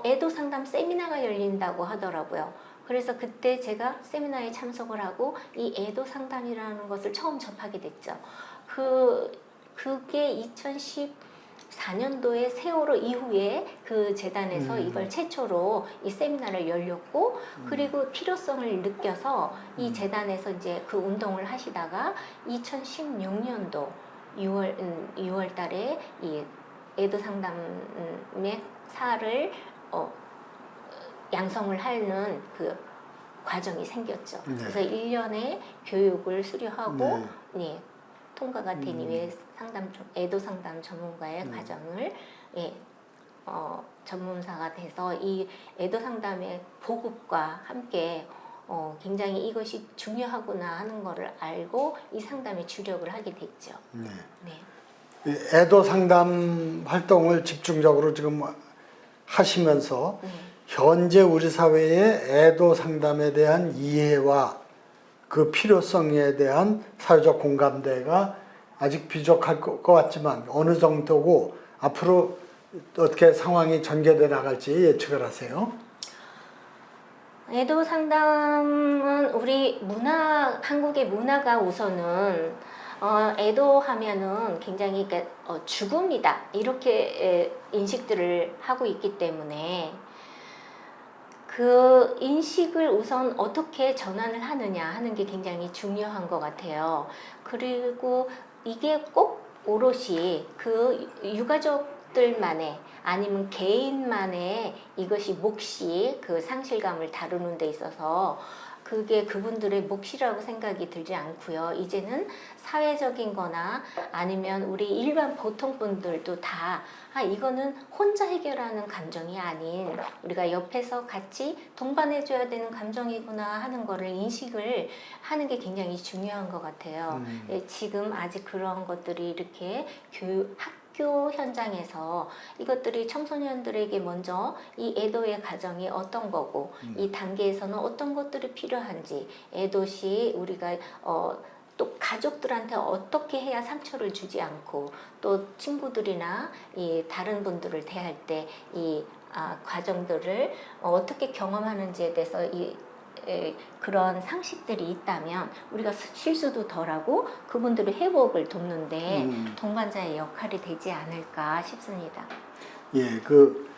애도 상담 세미나가 열린다고 하더라고요. 그래서 그때 제가 세미나에 참석을 하고 이 애도 상담이라는 것을 처음 접하게 됐죠. 그게 2014년도에 세월호 이후에 그 재단에서 이걸 최초로 이 세미나를 열렸고, 그리고 필요성을 느껴서 이 재단에서 이제 그 운동을 하시다가 2016년도 6월 달에 이 애도 상담의 사를 양성을 하는 그 과정이 생겼죠. 네. 그래서 1년의 교육을 수료하고 네. 통과가 된 이후에 애도 상담 전문가의 과정을 전문사가 돼서 이 애도 상담의 보급과 함께 굉장히 이것이 중요하구나 하는 것을 알고 이 상담에 주력을 하게 됐죠. 네. 네. 이 애도 상담 활동을 집중적으로 지금 하시면서 현재 우리 사회의 애도 상담에 대한 이해와 그 필요성에 대한 사회적 공감대가 아직 부족할 것 같지만 어느 정도고 앞으로 어떻게 상황이 전개돼 나갈지 예측을 하세요? 애도 상담은 우리 한국의 문화가 우선은 애도하면은 굉장히 죽음이다 이렇게 인식들을 하고 있기 때문에 그 인식을 우선 어떻게 전환을 하느냐 하는 게 굉장히 중요한 것 같아요. 그리고 이게 꼭 오롯이 그 유가족들만의 아니면 개인만의 이것이 몫이 그 상실감을 다루는 데 있어서 그게 그분들의 몫이라고 생각이 들지 않고요. 이제는 사회적인 거나 아니면 우리 일반 보통 분들도 다 이거는 혼자 해결하는 감정이 아닌 우리가 옆에서 같이 동반해줘야 되는 감정이구나 하는 거를 인식을 하는 게 굉장히 중요한 것 같아요. 지금 아직 그런 것들이 이렇게 학교 현장에서 이것들이 청소년들에게 먼저 이 애도의 과정이 어떤 거고 이 단계에서는 어떤 것들이 필요한지 애도시 우리가 또 가족들한테 어떻게 해야 상처를 주지 않고 또 친구들이나 이 다른 분들을 대할 때 이 과정들을 어떻게 경험하는지에 대해서 그런 상식들이 있다면 우리가 실수도 덜하고 그분들의 회복을 돕는데 동반자의 역할이 되지 않을까 싶습니다. 예, 그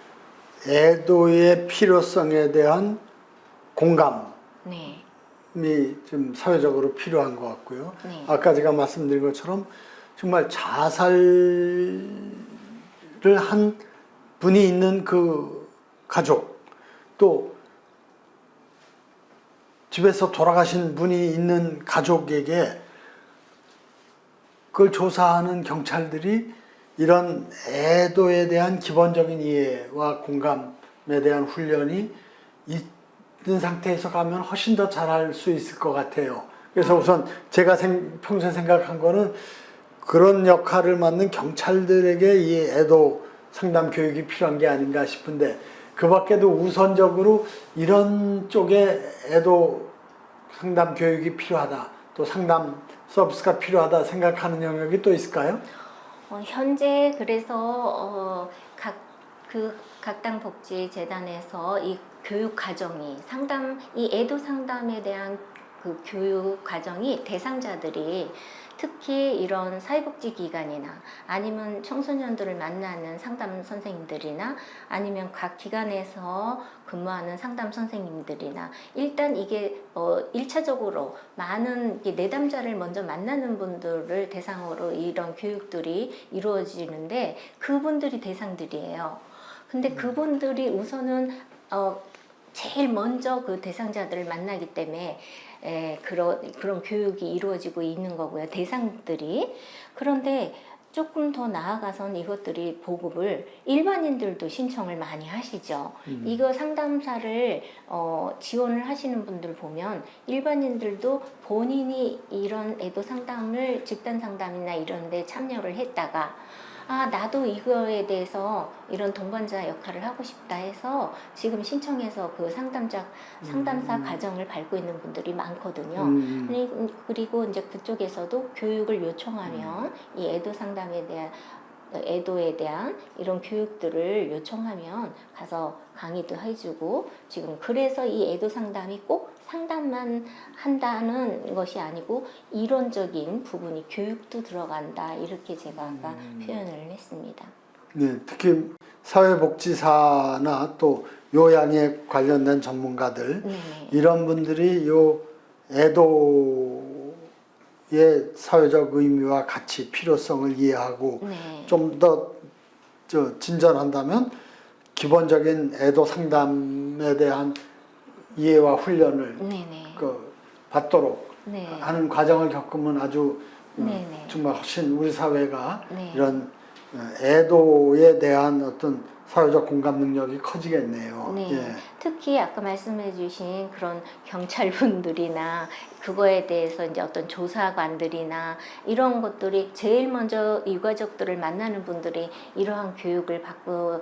애도의 필요성에 대한 공감이 네. 좀 사회적으로 필요한 것 같고요. 네. 아까 제가 말씀드린 것처럼 정말 자살을 한 분이 있는 그 가족 또 집에서 돌아가신 분이 있는 가족에게 그걸 조사하는 경찰들이 이런 애도에 대한 기본적인 이해와 공감에 대한 훈련이 있는 상태에서 가면 훨씬 더 잘할 수 있을 것 같아요. 그래서 우선 제가 평소에 생각한 거는 그런 역할을 맡는 경찰들에게 이 애도 상담 교육이 필요한 게 아닌가 싶은데 그 밖에도 우선적으로 이런 쪽에 애도 상담 교육이 필요하다, 또 상담 서비스가 필요하다 생각하는 영역이 또 있을까요? 현재 그래서 각당복지재단에서 이 교육 과정이 이 애도 상담에 대한 그 교육 과정이 대상자들이 특히 이런 사회복지기관이나 아니면 청소년들을 만나는 상담 선생님들이나 아니면 각 기관에서 근무하는 상담 선생님들이나 일단 이게 1차적으로 많은 내담자를 먼저 만나는 분들을 대상으로 이런 교육들이 이루어지는데 그분들이 대상들이에요. 근데 그분들이 우선은 제일 먼저 그 대상자들을 만나기 때문에 그런 교육이 이루어지고 있는 거고요. 대상들이. 그런데 조금 더 나아가선 이것들이 보급을 일반인들도 신청을 많이 하시죠. 이거 상담사를 지원을 하시는 분들 보면 일반인들도 본인이 이런 애도 상담을 집단 상담이나 이런 데 참여를 했다가 나도 이거에 대해서 이런 동반자 역할을 하고 싶다 해서 지금 신청해서 그 상담사 과정을 밟고 있는 분들이 많거든요. 그리고 이제 그쪽에서도 교육을 요청하면 이 애도 상담에 대한 애도에 대한 이런 교육들을 요청하면 가서 강의도 해주고 지금 그래서 이 애도 상담이 꼭 상담만 한다는 것이 아니고 이론적인 부분이 교육도 들어간다 이렇게 제가 아까 표현을 했습니다. 네, 특히 사회복지사나 또 요양에 관련된 전문가들 이런 분들이 요 애도의 사회적 의미와 가치, 필요성을 이해하고 좀 더 진전한다면 기본적인 애도 상담에 대한 이해와 훈련을 받도록 하는 과정을 겪으면 아주 정말 훨씬 우리 사회가 이런 애도에 대한 어떤 사회적 공감 능력이 커지겠네요. 네. 예. 특히 아까 말씀해 주신 그런 경찰분들이나 그거에 대해서 이제 어떤 조사관들이나 이런 것들이 제일 먼저 유가족들을 만나는 분들이 이러한 교육을 받고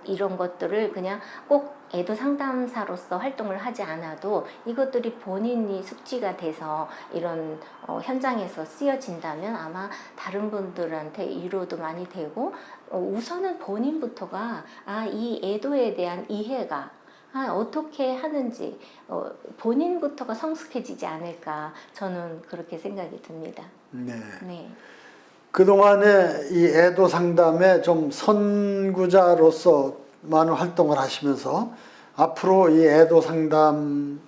이런 것들을 그냥 꼭 애도 상담사로서 활동을 하지 않아도 이것들이 본인이 숙지가 돼서 이런 현장에서 쓰여진다면 아마 다른 분들한테 위로도 많이 되고 우선은 본인부터가 이 애도에 대한 이해가 어떻게 하는지 본인부터가 성숙해지지 않을까 저는 그렇게 생각이 듭니다. 네. 네. 그동안에 이 애도 상담에 좀 선구자로서 많은 활동을 하시면서 앞으로 이 애도 상담의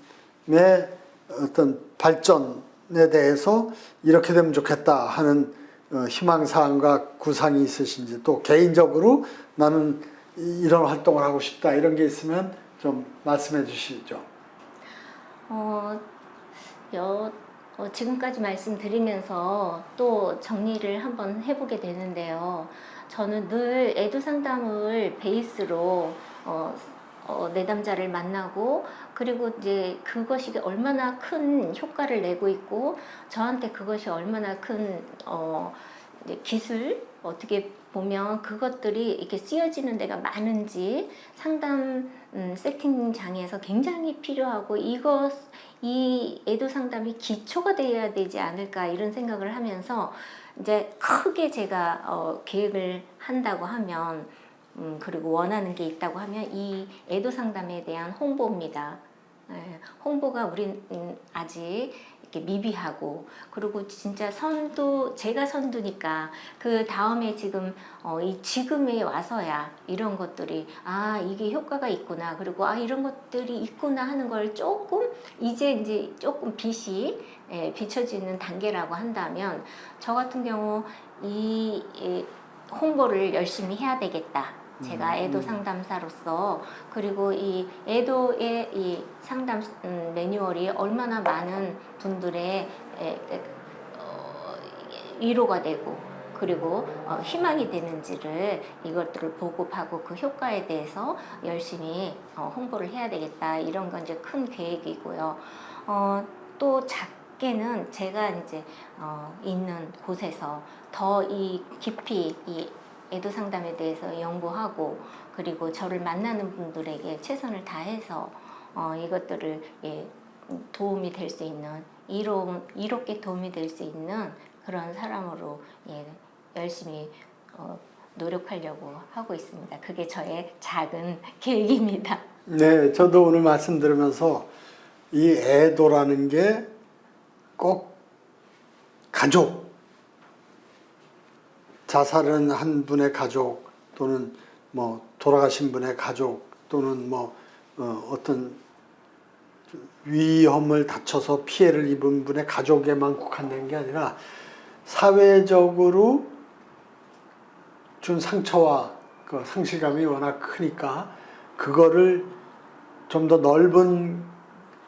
어떤 발전에 대해서 이렇게 되면 좋겠다 하는 희망사항과 구상이 있으신지, 또 개인적으로 나는 이런 활동을 하고 싶다 이런 게 있으면 좀 말씀해 주시죠. 지금까지 말씀드리면서 또 정리를 한번 해보게 되는데요. 저는 늘 애도 상담을 베이스로 내담자를 만나고, 그리고 이제 그것이 얼마나 큰 효과를 내고 있고 저한테 그것이 얼마나 큰 이제 기술, 어떻게 보면 그것들이 이렇게 쓰여지는 데가 많은지 상담 세팅장에서 굉장히 필요하고 이 애도 상담이 기초가 되어야 되지 않을까 이런 생각을 하면서 이제 크게 제가 계획을 한다고 하면 그리고 원하는 게 있다고 하면 이 애도 상담에 대한 홍보입니다. 홍보가 우린 아직 이렇게 미비하고, 그리고 진짜 제가 선두니까 그 다음에 지금에 와서야 이런 것들이 이게 효과가 있구나, 그리고 이런 것들이 있구나 하는 걸 이제 조금 빛이 비춰지는 단계라고 한다면, 저 같은 경우 이 홍보를 열심히 해야 되겠다. 제가 애도 상담사로서, 그리고 이 애도의 이 상담 매뉴얼이 얼마나 많은 분들의 위로가 되고 그리고 희망이 되는지를 이것들을 보급하고 그 효과에 대해서 열심히 홍보를 해야 되겠다, 이런 건 이제 큰 계획이고요. 또 작게는 제가 이제 있는 곳에서 더 깊이 이 애도 상담에 대해서 연구하고, 그리고 저를 만나는 분들에게 최선을 다해서 이것들을 도움이 될 수 있는, 이롭게 도움이 될 수 있는 그런 사람으로 열심히 노력하려고 하고 있습니다. 그게 저의 작은 계획입니다. 네, 저도 오늘 말씀 들으면서 이 애도라는 게 꼭 가족, 자살은 한 분의 가족, 또는 뭐 돌아가신 분의 가족, 또는 뭐 어떤 위험을 다쳐서 피해를 입은 분의 가족에만 국한된 게 아니라 사회적으로 준 상처와 그 상실감이 워낙 크니까 그거를 좀 더 넓은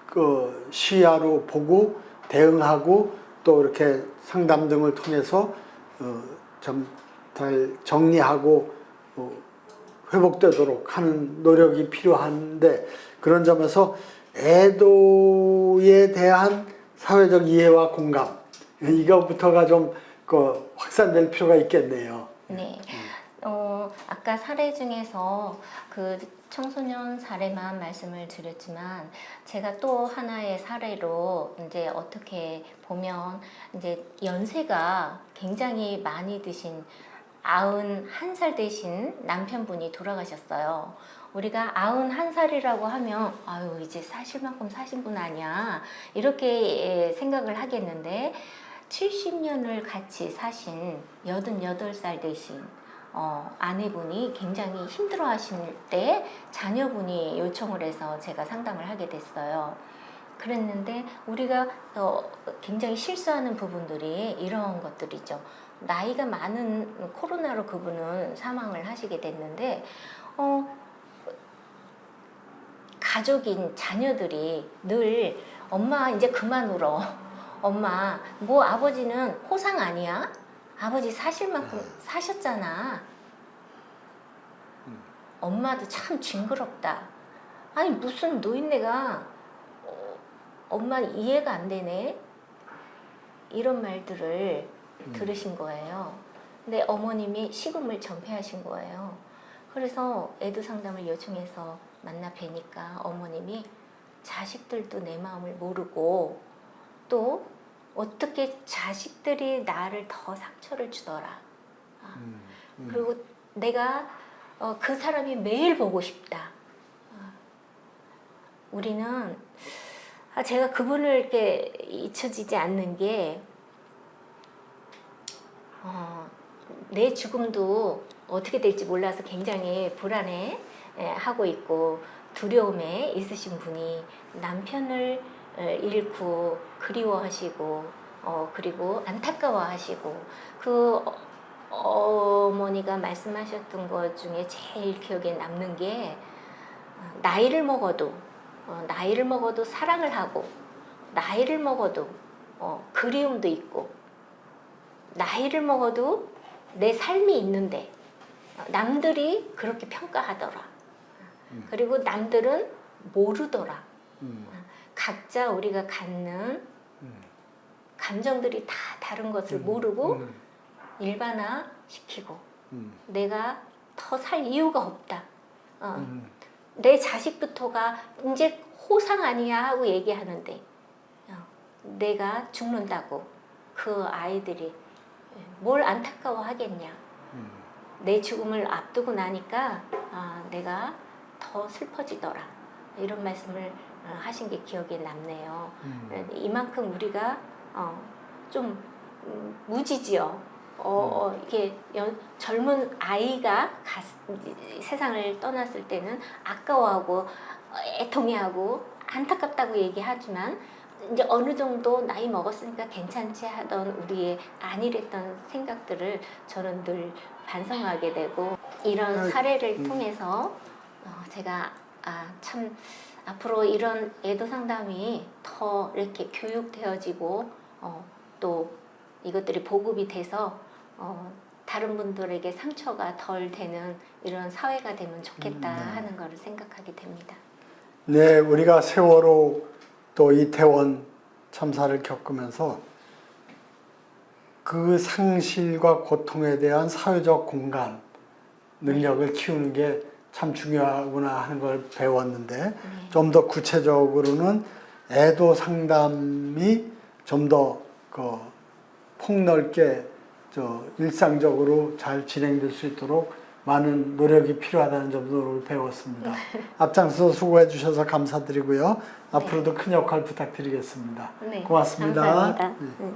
그 시야로 보고 대응하고, 또 이렇게 상담 등을 통해서 좀 잘 정리하고 회복되도록 하는 노력이 필요한데, 그런 점에서 애도에 대한 사회적 이해와 공감, 이거부터가 좀 확산될 필요가 있겠네요. 네. 아까 사례 중에서 그 청소년 사례만 말씀을 드렸지만, 제가 또 하나의 사례로 이제 어떻게 보면 이제 연세가 굉장히 많이 드신 91살 되신 남편분이 돌아가셨어요. 우리가 91살이라고 하면 이제 사실 만큼 사신 분 아니야, 이렇게 생각을 하겠는데, 70년을 같이 사신 88살 되신 아내분이 굉장히 힘들어 하실 때 자녀분이 요청을 해서 제가 상담을 하게 됐어요. 그랬는데 우리가 굉장히 실수하는 부분들이 이런 것들이죠. 나이가 많은 코로나로 그분은 사망을 하시게 됐는데 가족인 자녀들이 늘 엄마 이제 그만 울어, 엄마 뭐 아버지는 호상 아니야? 아버지 사실 만큼 사셨잖아. 엄마도 참 징그럽다. 아니 무슨 노인네가 엄마 이해가 안 되네. 이런 말들을 들으신 거예요. 근데 어머님이 식음을 전폐하신 거예요. 그래서 애도 상담을 요청해서 만나 뵈니까 어머님이 자식들도 내 마음을 모르고 또 어떻게 자식들이 나를 더 상처를 주더라. 그리고 내가 그 사람이 매일 보고 싶다. 우리는 제가 그분을 이렇게 잊혀지지 않는 게 내 죽음도 어떻게 될지 몰라서 굉장히 불안해 하고 있고 두려움에 있으신 분이 남편을 잃고 그리워하시고 그리고 안타까워하시고 그 어머니가 말씀하셨던 것 중에 제일 기억에 남는 게 나이를 먹어도 사랑을 하고 나이를 먹어도 그리움도 있고 나이를 먹어도 내 삶이 있는데 남들이 그렇게 평가하더라. 그리고 남들은 모르더라. 각자 우리가 갖는 감정들이 다 다른 것을 모르고 일반화시키고 내가 더 살 이유가 없다. 내 자식부터가 이제 호상 아니야 하고 얘기하는데 내가 죽는다고 그 아이들이 뭘 안타까워하겠냐. 내 죽음을 앞두고 나니까 내가 더 슬퍼지더라. 이런 말씀을 하신 게 기억에 남네요. 이만큼 우리가 좀 무지지요. 이게 젊은 아이가 세상을 떠났을 때는 아까워하고 애통해하고 안타깝다고 얘기하지만 이제 어느 정도 나이 먹었으니까 괜찮지 하던 우리의 안일했던 생각들을 저는 늘 반성하게 되고 이런 사례를 통해서 제가 참 앞으로 이런 애도 상담이 더 이렇게 교육되어지고 또 이것들이 보급이 돼서 다른 분들에게 상처가 덜 되는 이런 사회가 되면 좋겠다 하는 것을 생각하게 됩니다. 네, 우리가 세월호 또 이태원 참사를 겪으면서 그 상실과 고통에 대한 사회적 공감 능력을 키우는 게 참 중요하구나 하는 걸 배웠는데 좀 더 구체적으로는 애도 상담이 좀 더 폭넓게 일상적으로 잘 진행될 수 있도록 많은 노력이 필요하다는 점을 배웠습니다. 앞장서 수고해 주셔서 감사드리고요. 앞으로도 큰 역할 부탁드리겠습니다. 네, 고맙습니다. 감사합니다. 네.